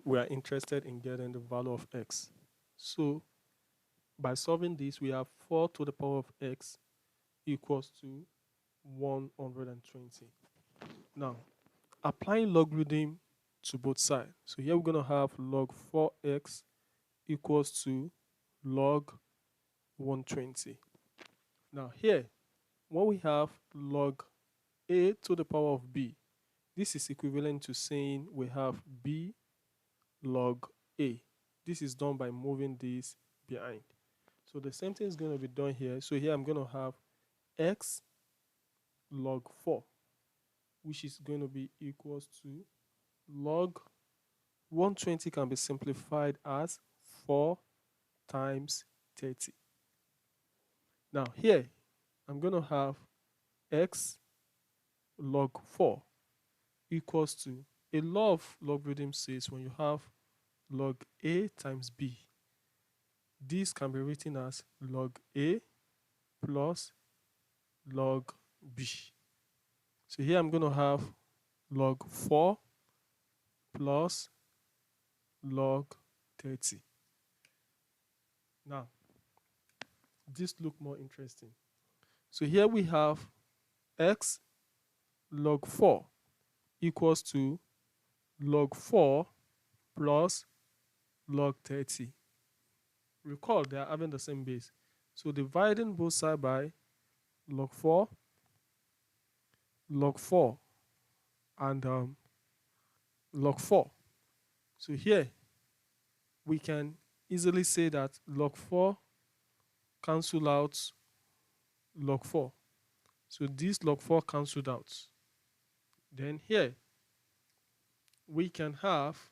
we are interested in getting the value of x. So by solving this, we have 4 to the power of x equals to 120. Now, applying logarithm to both sides. So here we're going to have log 4x equals to log 120. Now here, when we have log a to the power of b, this is equivalent to saying we have b log a. This is done by moving this behind. So the same thing is going to be done here. So here I'm going to have x log 4, which is going to be equals to log 120 can be simplified as 4 times 30. Now here, I'm going to have x log 4 equals to, a law of logarithm says when you have log a times b, this can be written as log a plus log b. So here I'm going to have log 4 plus log 30. Now, this look more interesting. So here we have x log 4 equals to log 4 plus log 30. Recall they are having the same base. So dividing both sides by log 4, and log 4. So here we can easily say that log 4 cancel out log 4. So this log 4 cancelled out. Then here we can have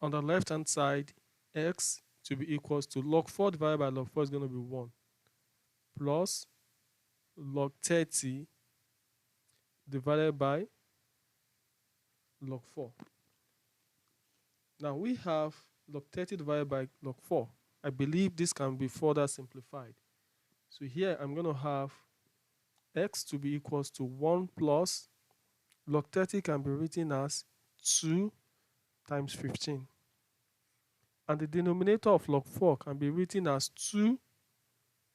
on the left hand side x to be equals to log 4 divided by log 4 is going to be 1 plus log 30 divided by log 4. Now we have log 30 divided by log 4. I believe this can be further simplified. So here I'm going to have x to be equals to 1 plus log 30 can be written as 2 times 15. And the denominator of log 4 can be written as 2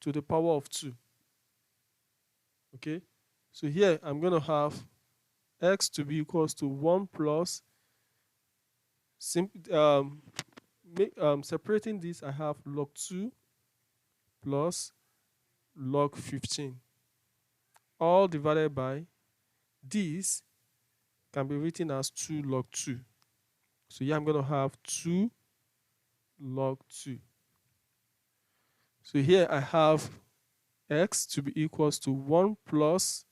to the power of 2. Okay? So here I'm going to have x to be equals to 1 plus, separating this, I have log 2 plus log 15. All divided by this can be written as 2 log 2. So here I'm going to have 2 log 2. So here I have x to be equals to 1 plus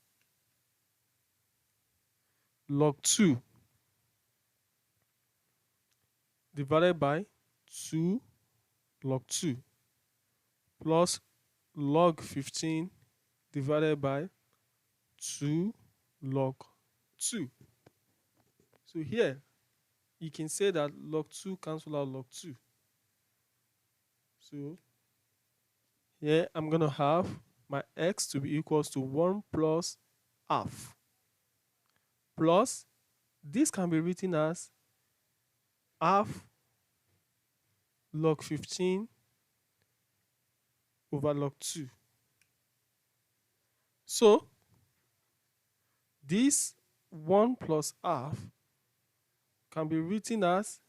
log 2 divided by 2 log 2 plus log 15 divided by 2 log 2. So here you can say that log 2 cancel out log 2. So here I'm going to have my x to be equals to 1 plus half. Plus, this can be written as half log 15 over log 2. So, this 1 plus half can be written as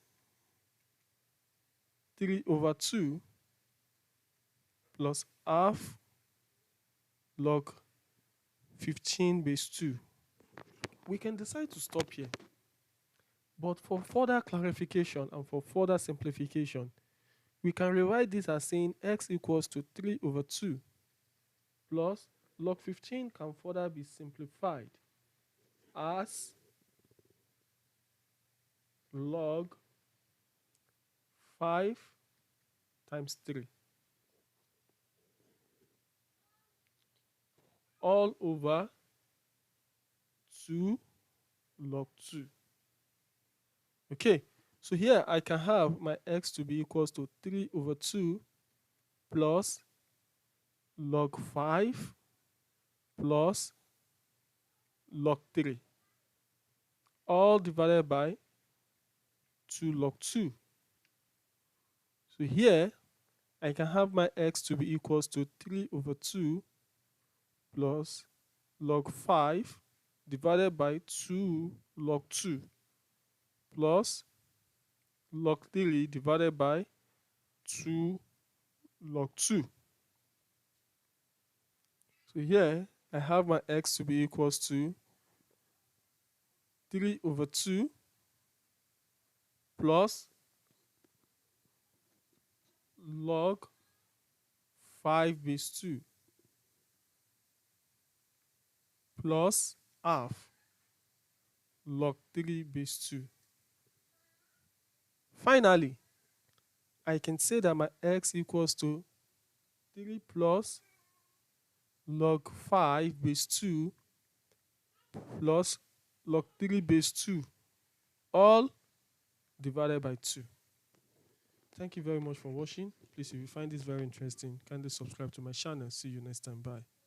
3 over 2 plus half log 15 base 2. We can decide to stop here. But for further clarification and for further simplification, we can rewrite this as saying x equals to 3 over 2 plus log 15 can further be simplified as log 5 times 3 all over 2 log 2. Okay, so here I can have my x to be equals to 3 over 2 plus log 5 plus log 3 all divided by 2 log 2. So here, I can have my x to be equals to 3 over 2 plus log 5 divided by 2 log 2 plus log 3 divided by 2 log 2. So here, I have my x to be equals to 3 over 2 plus log 5 base 2 plus half log 3 base 2. Finally, I can say that my x equals to 3 plus log 5 base 2 plus log 3 base 2, all divided by 2. Thank you very much for watching. Please, if you find this very interesting, kindly subscribe to my channel. See you next time. Bye.